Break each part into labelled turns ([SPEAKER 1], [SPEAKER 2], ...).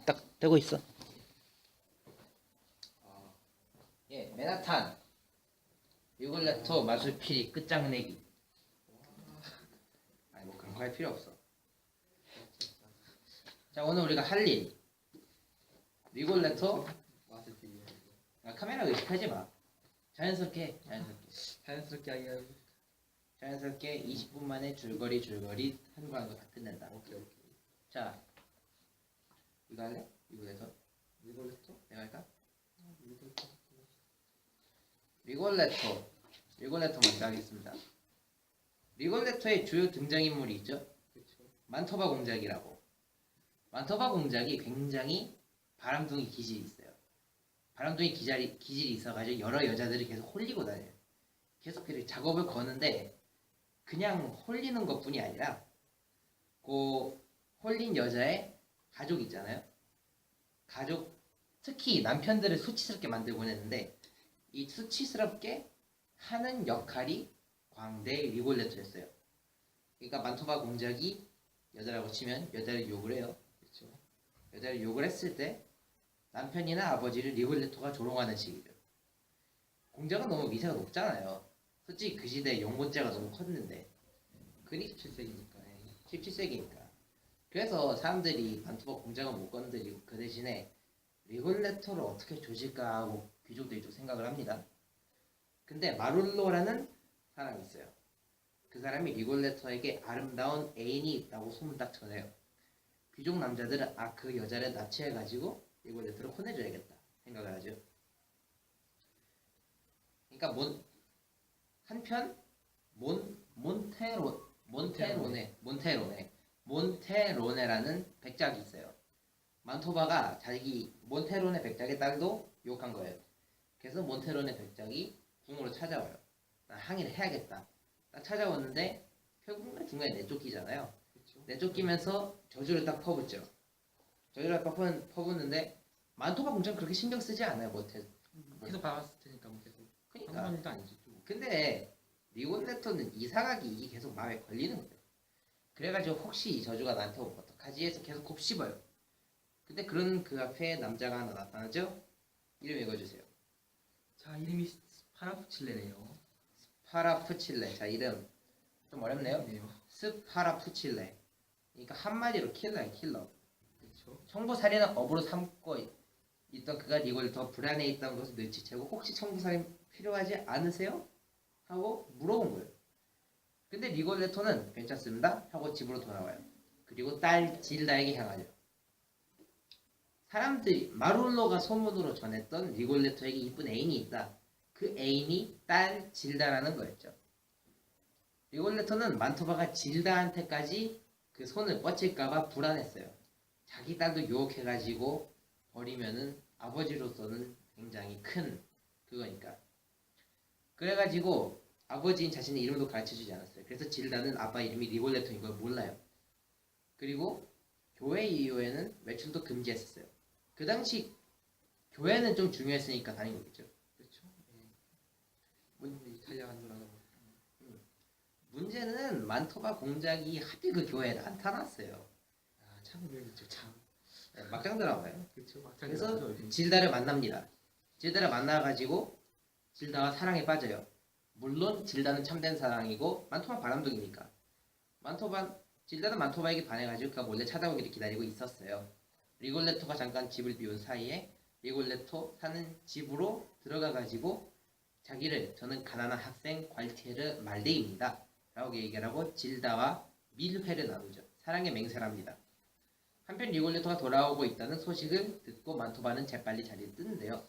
[SPEAKER 1] 딱 되고 있어. 예, 맨하탄, 리골레토, 마술피리, 끝장내기. 아니 뭐 그런 거 할 필요 없어. 자, 오늘 우리가 할 일, 리골레토. 카메라 의식하지 마. 자연스럽게 자연스럽게 20분 만에 줄거리 한 거 다 끝낸다.
[SPEAKER 2] 오케이.
[SPEAKER 1] 자, 이거 할래? 리골레토? 내가 할까? 리골레토 먼저 하겠습니다. 리골레토의 주요 등장인물이 있죠. 만토바 공작이라고. 만토바 공작이 굉장히 바람둥이 기질이 있어요. 바람둥이 기질이 있어가지고 여러 여자들이 계속 홀리고 다녀요. 계속 작업을 거는데 그냥 홀리는 것뿐이 아니라 그 홀린 여자의 가족 있잖아요. 가족, 특히 남편들을 수치스럽게 만들고 했는데 이 수치스럽게 하는 역할이 광대 리골레토였어요. 그러니까 만토바 공작이 여자라고 치면 여자를 욕을 해요. 그렇죠? 여자를 욕을 했을 때 남편이나 아버지를 리골레토가 조롱하는 식이죠. 공작은 너무 미세가 높잖아요. 솔직히 그 시대에 용모죄가 너무 컸는데. 그니 17세기니까. 그래서 사람들이 만토바 공작은 못 건드리고 그 대신에 리골레토를 어떻게 조질까 하고 귀족들이 좀 생각을 합니다. 근데 마룰로라는 사람이 있어요. 그 사람이 리골레토에게 아름다운 애인이 있다고 소문 딱 전해요. 귀족 남자들은 그 여자를 납치해가지고 리골레토를 혼내줘야겠다 생각을 하죠. 그러니까 한편 몬테로네라는 백작이 있어요. 만토바가 자기 몬테로네 백작의 딸도 욕한 거예요. 그래서 몬테로네 백작이 궁으로 찾아와요. 나 항의를 해야겠다. 딱 찾아오는데 결국은 중간에 내쫓기잖아요. 그렇죠. 내쫓기면서 저주를 딱 퍼붓죠. 저주를 딱 퍼붓는데 만토바 공작은 그렇게 신경 쓰지 않아요.
[SPEAKER 2] 계속 봐왔을 테니까 뭐 계속.
[SPEAKER 1] 그러니까.
[SPEAKER 2] 한 번도 아니지.
[SPEAKER 1] 근데 리골레토는 이상하게 이게 계속 마음에 걸리는 거예요. 그래가지고 혹시 이 저주가 나한테 오면 어떡하지 해서 계속 곱씹어요. 근데 그런 그 앞에 남자가 하나 나타나죠? 이름 읽어주세요.
[SPEAKER 2] 자, 이름이 스파라푸칠레네요.
[SPEAKER 1] 스파라푸칠레. 자, 이름 좀 어렵네요. 스파라푸칠레. 그러니까 한마디로 킬러예요. 킬러.
[SPEAKER 2] 그렇죠.
[SPEAKER 1] 청부살인을 업으로 삼고 있던 그가 리골레토가 불안해 있다는 것을 눈치채고 혹시 청부살인 필요하지 않으세요? 하고 물어본 거예요. 근데 리골레토는 괜찮습니다 하고 집으로 돌아와요. 그리고 딸 질다에게 향하죠. 사람들이 마룰로가 소문으로 전했던 리골레토에게 이쁜 애인이 있다. 그 애인이 딸 질다라는 거였죠. 리골레토는 만토바가 질다한테까지 그 손을 뻗칠까봐 불안했어요. 자기 딸도 유혹해가지고 버리면은 아버지로서는 굉장히 큰 그거니까. 그래가지고 아버지인 자신의 이름도 가르쳐주지 않았어요. 그래서 질다는 아빠 이름이 리골레토인 걸 몰라요. 그리고 교회 이후에는 외출도 금지했었어요. 그 당시 교회는 좀 중요했으니까 다닌 거겠죠.
[SPEAKER 2] 그렇죠. 이탈리아 간 나라.
[SPEAKER 1] 문제는 만토바 공작이 하필 그 교회에 나타났어요.
[SPEAKER 2] 참 운명이죠, 참.
[SPEAKER 1] 막장 드라마예요.
[SPEAKER 2] 그렇죠.
[SPEAKER 1] 그래서 질다를 만납니다. 질다를 만나가지고 질다와 사랑에 빠져요. 물론 질다는 참된 사랑이고 만토바 바람둥이니까. 질다는 만토바에게 반해가지고 그가 몰래 찾아오기를 기다리고 있었어요. 리골레토가 잠깐 집을 비운 사이에 리골레토 사는 집으로 들어가가지고 자기를 저는 가난한 학생 괄티에르 말데입니다 라고 얘기를 하고 질다와 밀회를 나누죠. 사랑의 맹세를 합니다. 한편 리골레토가 돌아오고 있다는 소식을 듣고 만토바는 재빨리 자리에 뜨는데요.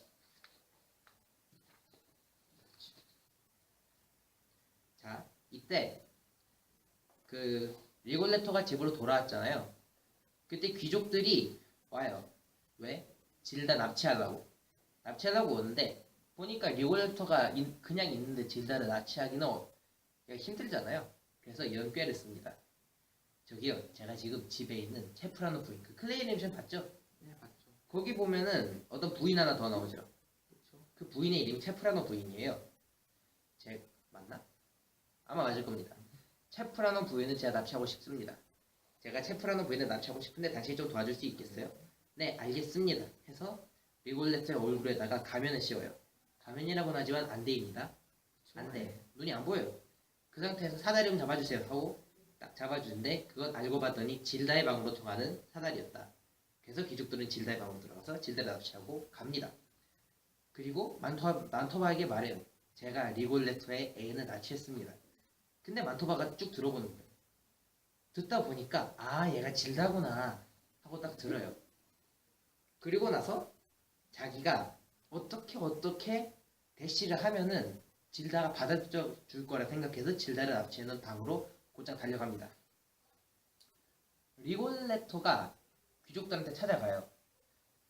[SPEAKER 1] 자, 이때 그 리골레토가 집으로 돌아왔잖아요. 그때 귀족들이 와요. 왜? 질다 납치하려고 오는데 보니까 리골레토가 그냥 있는데 질다를 납치하기는 힘들잖아요. 그래서 이런 꾀를 씁니다. 저기요, 제가 지금 집에 있는 체프라노 부인, 그 클레이 애니메이션 봤죠?
[SPEAKER 2] 네, 봤죠.
[SPEAKER 1] 거기 보면은 어떤 부인 하나 더 나오죠.
[SPEAKER 2] 그렇죠.
[SPEAKER 1] 그 부인의 이름이 체프라노 부인이에요. 맞나? 아마 맞을 겁니다. 체프라노 부인을 제가 납치하고 싶습니다. 제가 체프라노 부인을 납치하고 싶은데 당신이 좀 도와줄 수 있겠어요? 네, 알겠습니다. 해서 리골레토의 얼굴에다가 가면을 씌워요. 가면이라고는 하지만 안대입니다. 안돼. 눈이 안 보여요. 그 상태에서 사다리 좀 잡아주세요 하고 딱 잡아주는데 그건 알고 봤더니 질다의 방으로 통하는 사다리였다. 그래서 귀족들은 질다의 방으로 들어가서 질다를 납치하고 갑니다. 그리고 만토바에게 말해요. 제가 리골레토의 애인을 납치했습니다. 근데 만토바가 쭉 들어보는 거예요. 듣다 보니까 아 얘가 질다구나 하고 딱 들어요. 그리고 나서 자기가 어떻게 대시를 하면은 질다가 받아줄 거라 생각해서 질다를 납치해놓은 방으로 곧장 달려갑니다. 리골레토가 귀족들한테 찾아가요.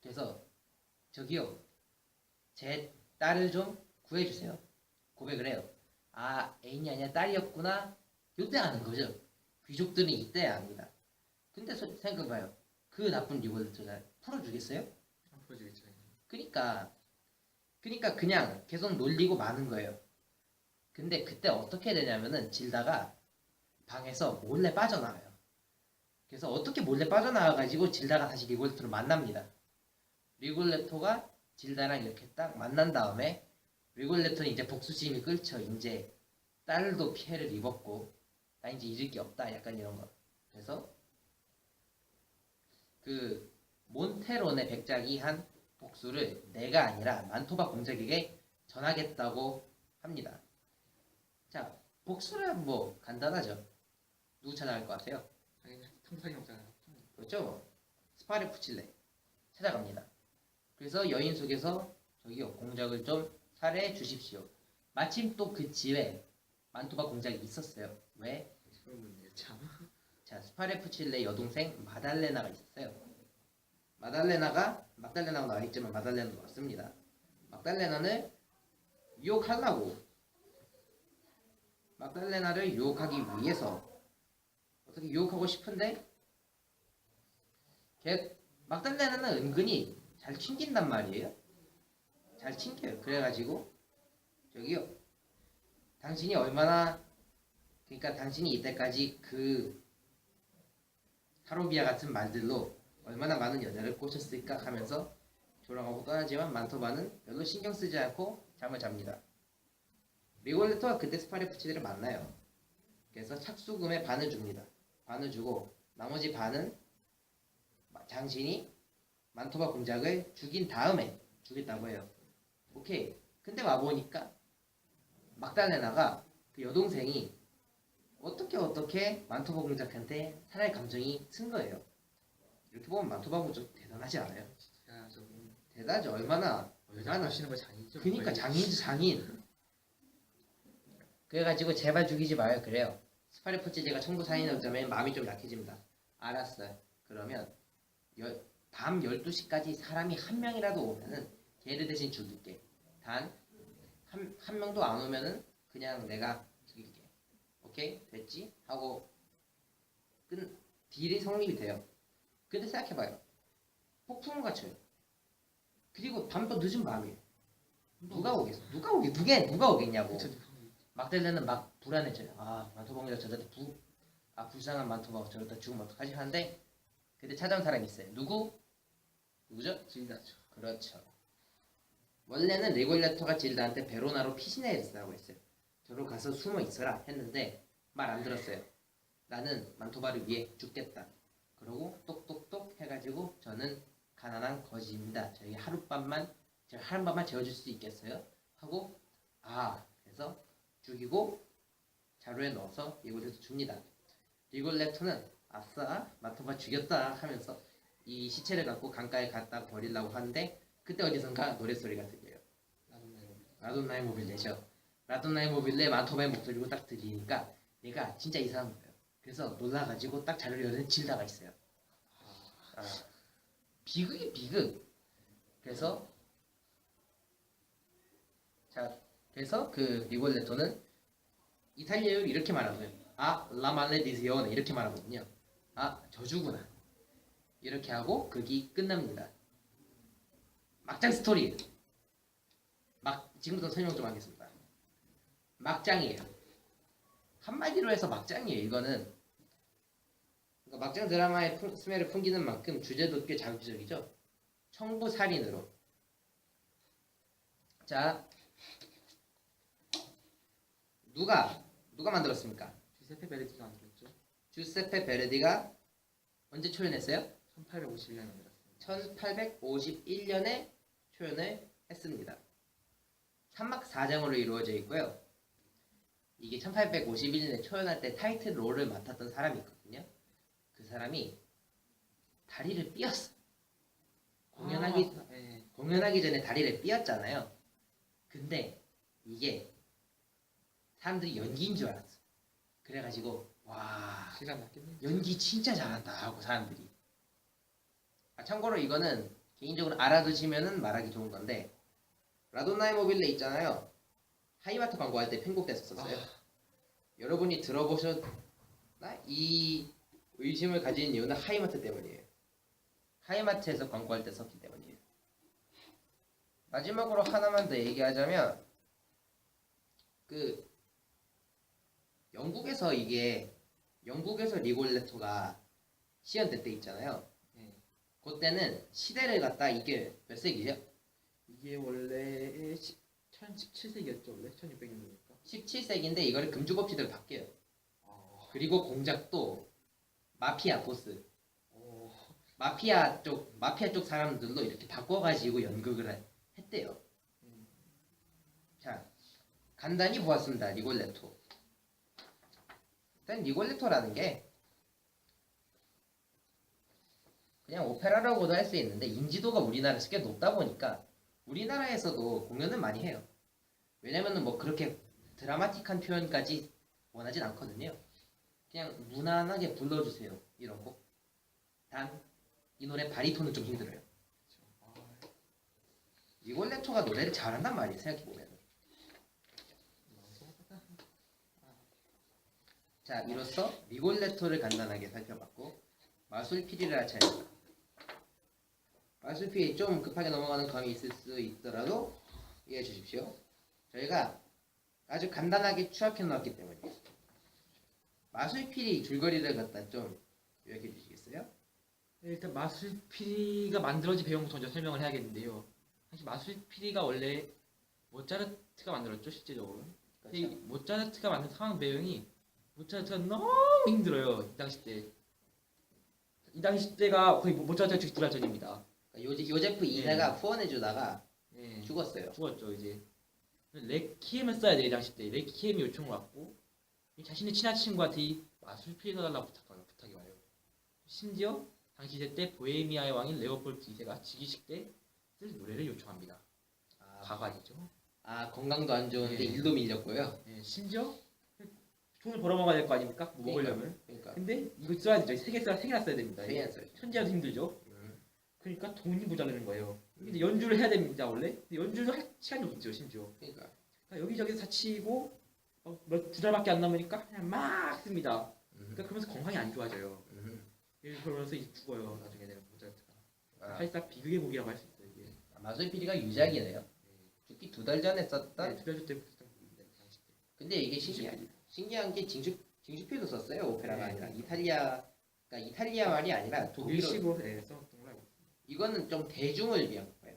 [SPEAKER 1] 그래서 저기요 제 딸을 좀 구해주세요. 고백을 해요. 아 애인이 아니라 딸이었구나. 이때 아는 거죠. 귀족들은 이때 압니다. 근데 생각해봐요. 그 나쁜 리골레토를 풀어주겠어요?
[SPEAKER 2] 안 보여주겠죠.
[SPEAKER 1] 그니까 그냥 계속 놀리고 마는 거예요. 근데 그때 어떻게 되냐면은 질다가 방에서 몰래 빠져나와요. 그래서 어떻게 몰래 빠져나와가지고 질다가 다시 리골레토를 만납니다. 리골레토가 질다랑 이렇게 딱 만난 다음에 리골레토는 이제 복수심이 끓죠. 이제 딸도 피해를 입었고 나 이제 잃을 게 없다. 약간 이런 거. 그래서 그 몬테론의 백작이 한 복수를 내가 아니라 만토바 공작에게 전하겠다고 합니다. 자, 복수는 뭐 간단하죠. 누구 찾아갈 것 같아요?
[SPEAKER 2] 당연히 탐사기 없잖아요.
[SPEAKER 1] 그렇죠? 스파르푸칠레 찾아갑니다. 그래서 여인 속에서 저기요 공작을 좀 살해해 주십시오. 마침 또 그 집에 만토바 공작이 있었어요. 왜?
[SPEAKER 2] 그러면 참.
[SPEAKER 1] 자, 스파르푸칠레 여동생 마달레나가 있었어요. 막달레나가 나와 있지만 마달레나도 왔습니다. 막달레나를 유혹하기 위해서 어떻게 유혹하고 싶은데 막달레나는 은근히 잘 튕긴단 말이에요. 잘 튕겨요. 그래가지고 저기요 당신이 얼마나 그러니까 당신이 이때까지 그 사로비아 같은 말들로 얼마나 많은 여자를 꼬셨을까 하면서 조롱하고 떠나지만 만토바는 별로 신경 쓰지 않고 잠을 잡니다. 리골레토가 그때 스파르푸치레를 만나요. 그래서 착수금의 반을 줍니다. 반을 주고 나머지 반은 당신이 만토바 공작을 죽인 다음에 주겠다고 해요. 오케이. 근데 와보니까 막달레나가 그 여동생이 어떻게 만토바 공작한테 사랑의 감정이 튼 거예요. 이렇게 보면 만토바 공작 대단하지 않아요?
[SPEAKER 2] 진짜 좀
[SPEAKER 1] 대단하죠. 얼마나
[SPEAKER 2] 여자 하시는 거 장이죠.
[SPEAKER 1] 그니까 장인. 그래가지고 제발 죽이지 마요. 그래요. 스파르푸치레가 청부 사인을 어쩌면 마음이 좀 약해집니다. 알았어요. 그러면 밤 12시까지 사람이 한 명이라도 오면은 걔를 대신 죽일게. 단 한 명도 안 오면은 그냥 내가 죽일게. 오케이? 됐지? 하고 딜이 성립이 돼요. 근데 생각해봐요. 폭풍을 갖춰요. 그리고 밤도 늦은 밤이에요. 누가 오겠냐고.
[SPEAKER 2] 그쵸.
[SPEAKER 1] 막달레는 막 불안해져요. 아 만토방이라 저러다 불쌍한 만토방 저러다 죽으면 어떡하지 하는데 그때 찾아온 사람이 있어요. 누구죠?
[SPEAKER 2] 질다죠.
[SPEAKER 1] 그렇죠. 원래는 리골레토가 질다한테 베로나로 피신해야 된다고 했어요. 저로 가서 숨어 있어라 했는데 말 안 들었어요. 나는 만토바를 위해 죽겠다. 그러고 똑똑똑 해가지고 저는 가난한 거지입니다. 저희 하룻밤만 재워줄 수 있겠어요? 하고 그래서 죽이고 자루에 넣어서 리골레토 줍니다. 리골레토는 아싸 만토바 죽였다 하면서 이 시체를 갖고 강가에 갖다 버리려고 하는데 그때 어디선가 노랫소리가 들려요. 라돈나의 모빌레죠. 라돈나의 모빌레 만토바의 목소리로 딱 들리니까 얘가 진짜 이상한 거예요. 그래서 놀라가지고 딱 자루를 여는 질다가 있어요. 비극이 비극. 그래서 그 리골레토는 이탈리아어로 이렇게 말하고요. 라말레디지오네 이렇게 말하거든요. 저주구나. 이렇게 하고 극이 끝납니다. 막장 스토리. 지금부터 설명 좀 하겠습니다. 막장이에요. 한마디로 해서 막장이에요. 이거는 그러니까 막장 드라마의 스멜을 풍기는 만큼 주제도 꽤 자극적이죠. 청부 살인으로. 자, 누가 만들었습니까?
[SPEAKER 2] 주세페 베르디가 만들었죠.
[SPEAKER 1] 주세페 베르디가 언제 초연했어요?
[SPEAKER 2] 1851년에 만들었습니다.
[SPEAKER 1] 1851년에 초연을 했습니다. 3막 4장으로 이루어져 있고요. 이게 1851년에 초연할 때 타이틀 롤을 맡았던 사람이 있거든요. 그 사람이 다리를 삐었어. 공연하기 전에 다리를 삐었잖아요. 근데 이게 사람들이 연기인 줄 알았어. 그래가지고 와
[SPEAKER 2] 시간 맞겠네.
[SPEAKER 1] 연기 진짜 잘한다 하고 사람들이. 참고로 이거는 개인적으로 알아두시면은 말하기 좋은 건데 라돈나의 모빌레 있잖아요. 하이마트 광고할 때 편곡됐었어요. 여러분이 들어보셨나? 이 의심을 가진 이유는 하이마트 때문이에요. 하이마트에서 광고할 때 썼기 때문이에요. 마지막으로 하나만 더 얘기하자면 그 영국에서 리골레토가 시연될 때 있잖아요.
[SPEAKER 2] 네.
[SPEAKER 1] 그때는 시대를 갖다 이게 몇 세기죠?
[SPEAKER 2] 이게 원래 1017세기였죠. 원래 1600년도니까.
[SPEAKER 1] 17세기인데 이거를 금주법치대로 바뀌어요. 그리고 공작도 마피아 보스, 마피아 쪽 사람들로 이렇게 바꿔가지고 연극을 했대요. 자, 간단히 보았습니다. 리골레토. 일단 리골레토라는 게 그냥 오페라라고도 할 수 있는데 인지도가 우리나라에서 꽤 높다 보니까 우리나라에서도 공연을 많이 해요. 왜냐면은 뭐 그렇게 드라마틱한 표현까지 원하진 않거든요. 그냥 무난하게 불러주세요. 이런 곡. 단 이 노래 바리톤은 좀 힘들어요. 리골레토가 노래를 잘한단 말이에요. 생각해보면. 자, 이로써 리골레토를 간단하게 살펴봤고 마술피리라 차례입니다. 마술피리 좀 급하게 넘어가는 감이 있을 수 있더라도 이해해 주십시오. 저희가 아주 간단하게 추락해 놓았기 때문에 마술피리 줄거리를 갖다 좀 요약해 주시겠어요?
[SPEAKER 2] 네, 일단 마술피리가 만들어진 배경부터 먼저 설명을 해야겠는데요. 사실 마술피리가 원래 모차르트가 만들었죠, 실제적으로. 근데 이
[SPEAKER 1] 그렇죠?
[SPEAKER 2] 모차르트가 만든 상황 배경이 모차르트가 너무 힘들어요. 이 당시 때. 이 당시 때가 거의 모차르트가 죽기 전입니다.
[SPEAKER 1] 그러니까 요제프 2세가 후원해 주다가
[SPEAKER 2] 예,
[SPEAKER 1] 죽었어요.
[SPEAKER 2] 죽었죠 이제. 레퀴엠을 써야 돼 이 당시 때. 레퀴엠이 요청을 왔고 자신의 친한 친구한테 이 마술피리 써달라고 부탁이 와요. 심지어 당시 때 보헤미아의 왕인 레오폴드 2세가 즉위식 때 쓸 노래를 요청합니다. 가관이죠.
[SPEAKER 1] 건강도 안 좋은데
[SPEAKER 2] 예.
[SPEAKER 1] 일도 밀렸고요.
[SPEAKER 2] 예, 심지어 돈을 벌어먹어야 될 거 아닙니까? 뭐 먹으려면.
[SPEAKER 1] 그러니까
[SPEAKER 2] 근데 이거 써야 되죠. 세개나 써야 됩니다.
[SPEAKER 1] 되게 안 써요.
[SPEAKER 2] 천재라도 힘들죠. 그러니까 돈이 모자라는 거예요. 근데 연주를 해야 됩니다 원래. 근데 연주를 할 시간이 없죠 심지어.
[SPEAKER 1] 그러니까
[SPEAKER 2] 여기저기서 다치고 두 달밖에 안 남으니까 그냥 막 씁니다. 그러니까 그러면서 건강이 안 좋아져요. 그러면서 이제 죽어요 나중에 내가 모차르트가. 사실상 비극의 곡이라고 할 수 있어요 이게.
[SPEAKER 1] 마술피리가 유작이네요. 죽기 2달 전에 썼던.
[SPEAKER 2] 두 달 전 때부터 썼던 곡입니다 이 당시 때.
[SPEAKER 1] 근데 이게 신기한 게 징슈필도 썼어요. 오페라가
[SPEAKER 2] 네.
[SPEAKER 1] 아니라 이탈리아 말이 아니라 독일어.
[SPEAKER 2] 독일식으로 썼던 걸로 알고 있습니다.
[SPEAKER 1] 이거는 좀 대중을 위한 거예요.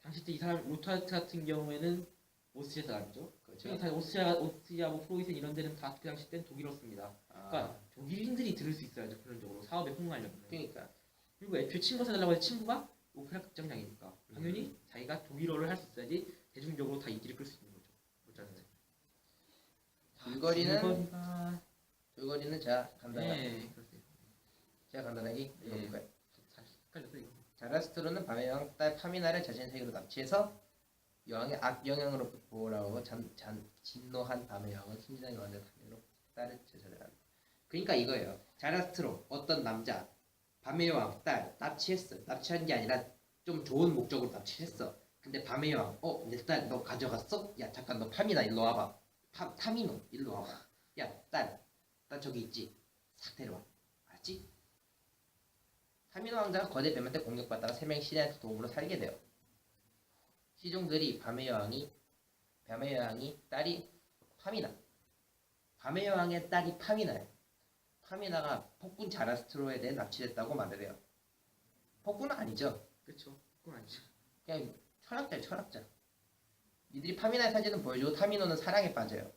[SPEAKER 2] 당시 때 이 사람 모차르트 같은 경우에는 오스트리아 사람이죠.
[SPEAKER 1] 그렇죠.
[SPEAKER 2] 다 오스트리아 뭐 프로이센 이런 데는 다 그 당시 때는 독일어 씁니다. 그러니까 독일인들이 들을 수 있어야죠 그런적으로 사업에 흥하려면.
[SPEAKER 1] 그러니까
[SPEAKER 2] 그리고 애초에 친구가 사달라고 해서 친구가 오페라 극장장이니까 당연히 자기가 독일어를 할 수 있어야지 대중적으로 다 인기를 끌 수 있는 거죠. 모차르트.
[SPEAKER 1] 줄거리는 제가 간단하게
[SPEAKER 2] 네, 그렇습니다.
[SPEAKER 1] 읽어볼까요?
[SPEAKER 2] 잘 헷갈렸어 이거.
[SPEAKER 1] 자라스트로는 밤의 여왕 딸 파미나를 자신의 세계로 납치해서 여왕의 악영향으로부터 보호하고 진노한 밤의 여왕은 순진하게 만든 파미나로 딸을 제사를 한다. 그러니까 이거예요. 자라스트로 어떤 남자 밤의 여왕 딸 납치했어. 납치한 게 아니라 좀 좋은 목적으로 납치했어. 근데 밤의 여왕 내 딸 너 가져갔어? 야 잠깐 너 파미나 일로 와봐. 타미노 일로 와봐. 야 딸 저기 있지. 싹 데려와. 알았지? 타미노 왕자가 거대 뱀한테 공격받다가 3명의 시리한테 도움으로 살게 돼요. 시종들이 밤의 여왕이 딸이 파미나. 밤의 여왕의 딸이 파미나예요. 파미나가 폭군 자라스트로에 대해 납치됐다고 말을 해요. 폭군은 아니죠.
[SPEAKER 2] 그쵸. 그건 아니죠.
[SPEAKER 1] 그냥 철학자예요, 철학자. 이들이 파미나의 사진을 보여주고 타미노는 사랑에 빠져요.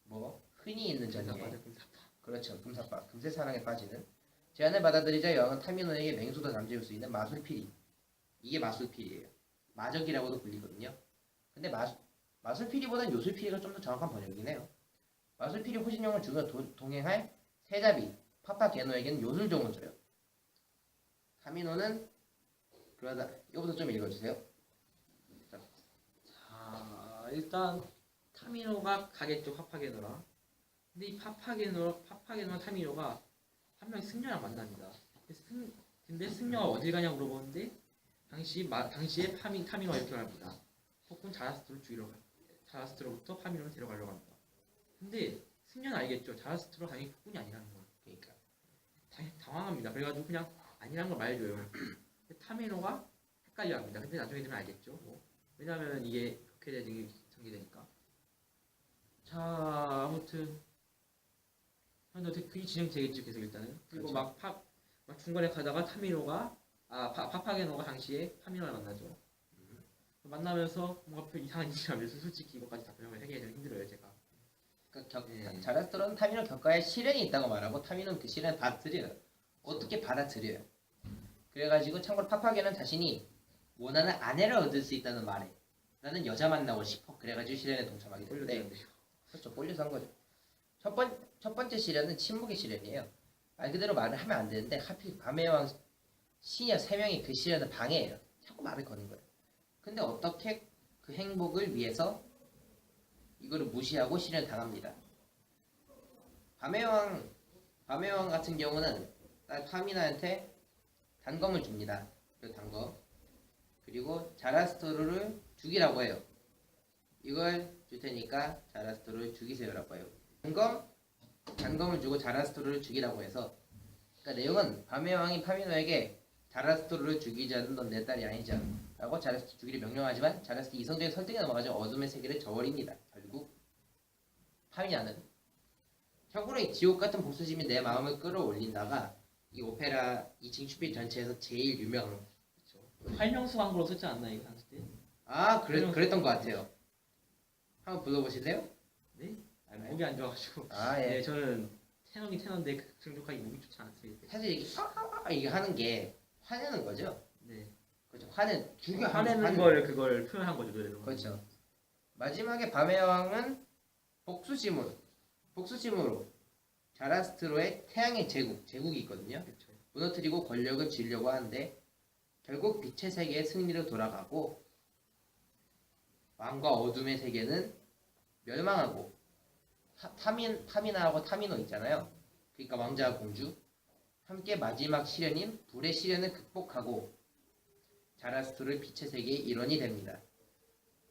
[SPEAKER 1] 뭐 흔히 있는 전개.
[SPEAKER 2] 금사빠.
[SPEAKER 1] 그렇죠. 금사빠. 금세 사랑에 빠지는. 제안을 받아들이자 여왕은 타미노에게 맹수도 잠재울 수 있는 마술피리. 이게 마술피리예요. 마적이라고도 불리거든요. 근데 마술피리보다는 요술피리가 좀 더 정확한 번역이긴 해요. 마술피리 호신용을 주며 동행할 세자비 파파게노에게는 요술종을 줘요. 타미노는 그러다 이거부터 좀 읽어주세요.
[SPEAKER 2] 자, 일단 타미노가 가겠죠. 파파게노랑. 근데 이 파파게노랑 타미노가 한 명이 승려랑 만납니다. 근데 승려가 어딜 가냐 물어보는데 당시에 타미노가 이렇게 말합니다. 폭군 자라스트로를 죽이러 가. 자라스트로부터 파미노를 데려가려고 합니다. 근데 승려는 알겠죠. 자라스트로 당연히 폭군이 아니라는 걸.
[SPEAKER 1] 그러니까
[SPEAKER 2] 당황합니다. 그래가지고 그냥 아니라는 걸 말해줘요. 타미노가 헷갈려합니다. 근데 나중에 들으면 알겠죠. 뭐. 왜냐하면 이게 그렇게 전개되니까. 자, 아무튼 어떻게 그게 진행되겠죠. 계속 일단은. 그리고
[SPEAKER 1] 그렇죠.
[SPEAKER 2] 막 중간에 가다가 타미노가 파파게노가 당시에 타미노를 만나죠. 만나면서 뭔가 별 이상한 일이 하면서 솔직히 이것까지 다 설명을 하기가 좀 힘들어요. 제가.
[SPEAKER 1] 그러니까 자라스트로는 타미노 격가에 시련이 있다고 말하고 타미노는 그 시련을 받아들여요. 어떻게 받아들여요. 그래가지고 참고로 파파게는 자신이 원하는 아내를 얻을 수 있다는 말에 나는 여자 만나고 싶어. 그래가지고 시련에 동참하게 되는데
[SPEAKER 2] 올려드렸는데요.
[SPEAKER 1] 그렇죠. 꼴려서 한 거죠. 첫 번째 시련은 침묵의 시련이에요. 말 그대로 말을 하면 안 되는데 하필 밤의 왕 시녀 3명이 그 시련을 방해해요. 자꾸 말을 거는 거예요. 근데 어떻게 그 행복을 위해서 이거를 무시하고 시련을 당합니다. 밤의 왕 같은 경우는 딸 파미나한테 단검을 줍니다. 그 단검. 그리고 자라스토르를 죽이라고 해요. 이걸 줄 테니까 자라스토르를 죽이세요라고 해요. 단검을 주고 자라스토르를 죽이라고 해서 그러니까 내용은 밤의 왕이 파미노에게 자라스토르를 죽이자는 넌 내 딸이 아니지 라고 자라스토르 죽이를 명령하지만 자라스토르 이성적인 설득에 넘어가서 어둠의 세계를 저버립니다. 결국 파미나는 참고로 이 지옥 같은 복수심이 내 마음을 끌어올린다가 이 오페라 2층 슈필 전체에서 제일 유명한
[SPEAKER 2] 활명수 광고로 썼지 않나 이거 당시 때?
[SPEAKER 1] 그랬던 것 같아요. 한번 불러보실래요?
[SPEAKER 2] 네? 목이 안 좋아가지고.
[SPEAKER 1] 아 예.
[SPEAKER 2] 네, 저는 테너인데 정족하게 목이 좋지 않습니다.
[SPEAKER 1] 사실 이게 하는 게 화내는 거죠.
[SPEAKER 2] 네.
[SPEAKER 1] 그렇죠. 죽여
[SPEAKER 2] 화내는 걸 그걸 표현한 거죠 노래로.
[SPEAKER 1] 그렇죠. 마지막에 밤의 여왕은 복수심으로 자라스트로의 태양의 제국이 있거든요.
[SPEAKER 2] 그렇죠.
[SPEAKER 1] 무너뜨리고 권력을 쥐려고 하는데 결국 빛의 세계의 승리로 돌아가고 왕과 어둠의 세계는 멸망하고 파미나하고 타미노 있잖아요. 그러니까 왕자와 공주 함께 마지막 시련인 불의 시련을 극복하고 자라스토르 빛의 세계의 일원이 됩니다.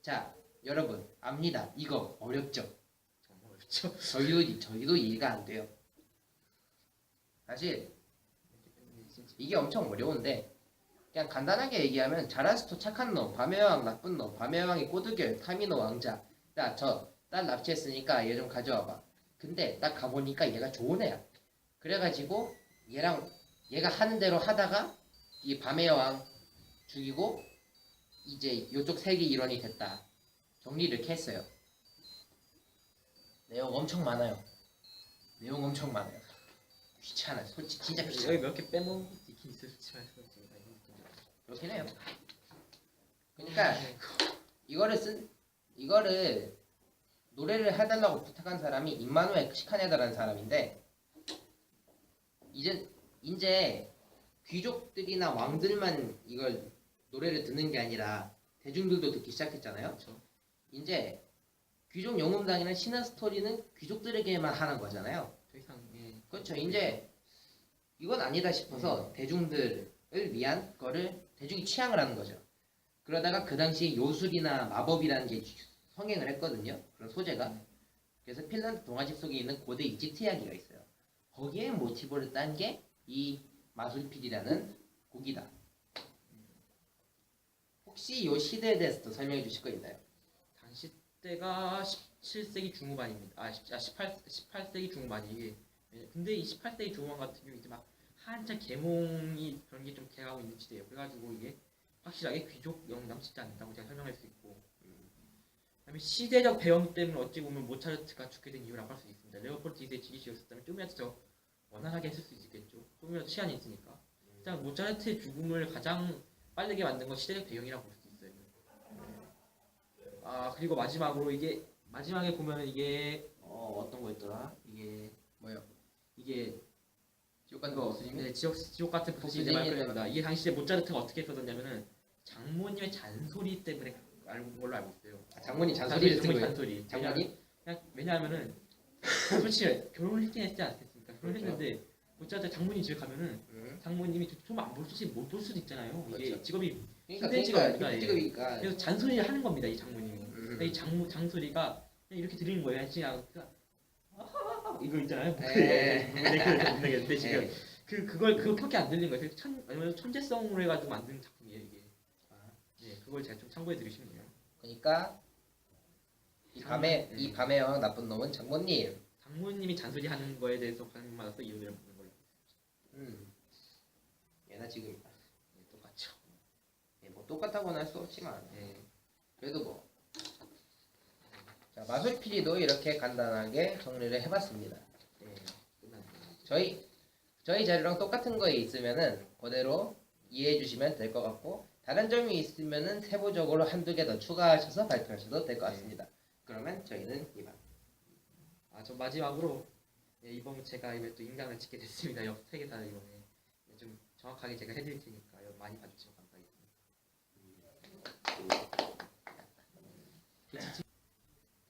[SPEAKER 1] 자, 여러분 압니다. 이거 어렵죠?
[SPEAKER 2] 정말 어렵죠.
[SPEAKER 1] 저희도 이해가 안 돼요. 사실 이게 엄청 어려운데 그냥 간단하게 얘기하면 자라스토 착한 놈, 밤의 여왕 나쁜 놈, 밤의 여왕이 꼬드겨, 타미노 왕자. 야, 딸 납치했으니까 얘 좀 가져와봐. 근데 딱 가보니까 얘가 좋은 애야. 그래가지고 얘가 하는 대로 하다가 이 밤의 여왕 죽이고 이제 이쪽 세계 일원이 됐다. 정리를 이렇게 했어요. 내용 엄청 많아요. 귀찮아. 솔직히 진짜 귀찮아.
[SPEAKER 2] 여기 몇 개 빼먹은 것도 있긴 있었지만
[SPEAKER 1] 그렇긴 해요. 그러니까 이거를 노래를 해달라고 부탁한 사람이 임마누엘 시카네다라는 사람인데 이제 귀족들이나 왕들만 이걸 노래를 듣는 게 아니라 대중들도 듣기 시작했잖아요.
[SPEAKER 2] 그렇죠.
[SPEAKER 1] 이제 귀족 영웅당이나 신화 스토리는 귀족들에게만 하는 거잖아요.
[SPEAKER 2] 더 이상
[SPEAKER 1] 그렇죠. 이제 이건 아니다 싶어서 대중들을 위한 거를 대중이 취향을 하는 거죠. 그러다가 그 당시에 요술이나 마법이라는 게 성행을 했거든요. 그런 소재가. 그래서 핀란드 동화집 속에 있는 고대 이집트 이야기가 있어요. 거기에 모티브를 딴 게 이 마술필이라는 곡이다. 혹시 이 시대에 대해서도 설명해 주실 거 있나요?
[SPEAKER 2] 당시 때가 17세기 중후반입니다. 18세기 중후반이 이게 근데 이 18세기 중반 같은 경우 이제 막 한참 계몽이 그런 게 좀 돼가고 있는 시대예요. 그래가지고 이게 확실하게 귀족용 남짓지 않는다고 제가 설명할 수 있고, 그다음에 시대적 배경 때문에 어찌 보면 모차르트가 죽게 된 이유라고 할 수 있습니다. 레오폴드 2세의 지리시였다면 좀이라도 더 원활하게 했을 수 있겠죠. 좀이라도 시간이 있으니까. 일단 모차르트의 죽음을 가장 빠르게 만든 건 시대적 배경이라고 볼 수 있어요. 아 그리고 마지막으로 이게 마지막에 보면은 이게 어떤 거였더라? 이게
[SPEAKER 1] 뭐요?
[SPEAKER 2] 이게
[SPEAKER 1] 지옥 같은
[SPEAKER 2] 이거
[SPEAKER 1] 복수님?
[SPEAKER 2] 네, 지옥 같은 복수님
[SPEAKER 1] 복수님이
[SPEAKER 2] 말 겁니다. 이게 당시에 모차르트가 어떻게 써졌냐면은 장모님의 잔소리 때문에 알고 걸로 알고 있어요.
[SPEAKER 1] 장모님 잔소리를 쓴
[SPEAKER 2] 장모님
[SPEAKER 1] 거예요?
[SPEAKER 2] 잔소리.
[SPEAKER 1] 장모님?
[SPEAKER 2] 왜냐하면은 솔직히 결혼을 했긴 했지 않겠습니까? 결혼했는데 모차르트 장모님 집에 가면은 장모님이 좀 안 볼 수도 있잖아요. 이게
[SPEAKER 1] 그렇죠.
[SPEAKER 2] 직업이
[SPEAKER 1] 그러니까
[SPEAKER 2] 힘든 직업입니다.
[SPEAKER 1] 힘든
[SPEAKER 2] 예.
[SPEAKER 1] 직업이니까.
[SPEAKER 2] 그래서 잔소리를 하는 겁니다. 이 장모님이. 이 잔소리가 그냥 이렇게 들리는 거예요. 그냥 이거 있잖아요.
[SPEAKER 1] 예.
[SPEAKER 2] 못 내겠는데 지금
[SPEAKER 1] 예.
[SPEAKER 2] 그거밖에 안 들린 거예요. 아니면 천재성으로 해가지고 만든 작품이에요 이게. 네, 그걸 제가 좀 참고해 드리고 싶네요.
[SPEAKER 1] 그러니까 이 밤의 여왕 나쁜 놈은 장모님.
[SPEAKER 2] 장모님이 잔소리 하는 거에 대해서 관심받아서 이름을 부른 걸로.
[SPEAKER 1] 예나 지금이다.
[SPEAKER 2] 네, 똑같죠.
[SPEAKER 1] 예, 뭐 똑같다고는 할 수 없지만
[SPEAKER 2] 네.
[SPEAKER 1] 그래도 뭐. 자, 마술피리도 이렇게 간단하게 정리를 해봤습니다.
[SPEAKER 2] 네, 끝났네요.
[SPEAKER 1] 저희 자료랑 똑같은 거에 있으면은 그대로 이해해 주시면 될 것 같고, 다른 점이 있으면은 세부적으로 한두 개 더 추가하셔서 발표하셔도 될 것 같습니다. 그러면 저희는 이만.
[SPEAKER 2] 저 마지막으로 이번 제가 이번에 또 인강을 찍게 됐습니다. 세계사 이번에 좀 정확하게 제가 해드릴 테니까 많이 봐주시면 감사하겠습니다.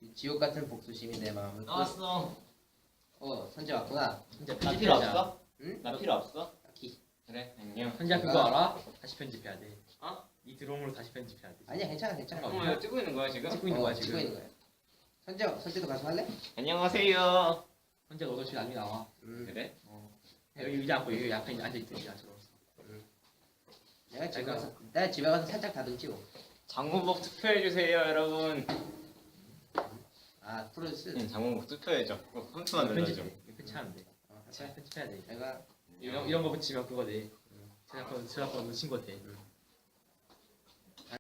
[SPEAKER 1] 이 지옥 같은 복수심이 내 마음을
[SPEAKER 3] 나왔어.
[SPEAKER 1] 선재 왔구나.
[SPEAKER 2] 혼자
[SPEAKER 3] 나 필요
[SPEAKER 2] 편집해야죠.
[SPEAKER 3] 없어?
[SPEAKER 1] 응?
[SPEAKER 3] 나 필요 없어?
[SPEAKER 1] 딱히.
[SPEAKER 3] 그래, 안녕.
[SPEAKER 2] 현지야 그거 알아? 다시 편집해야 돼.
[SPEAKER 3] 어?
[SPEAKER 2] 이 드럼으로 다시 편집해야 돼.
[SPEAKER 1] 아니야, 괜찮아.
[SPEAKER 2] 잠깐만.
[SPEAKER 3] 이거 찍고 있는 거야 지금?
[SPEAKER 2] 찍고 있는 거야 지금.
[SPEAKER 1] 찍고 있는 거야. 선재도 가서 할래?
[SPEAKER 3] 안녕하세요.
[SPEAKER 2] 현지야 너도 지금 나중에 나와.
[SPEAKER 3] 그래?
[SPEAKER 2] 여기 의자 앉고 여기 앞에 앉아 있듯이 나처럼.
[SPEAKER 1] 내가 집에 가서 살짝 다듬지 뭐.
[SPEAKER 3] 장문복 투표해 주세요, 여러분.
[SPEAKER 1] 프로듀스.
[SPEAKER 3] 장문복 투표해줘. 꼭 홈트만 눌러줘.
[SPEAKER 2] 편집하면 돼. 편집해야 돼.
[SPEAKER 1] 내가
[SPEAKER 2] 이런 거 붙이면 그거 돼. 저작권 놓친 거 돼.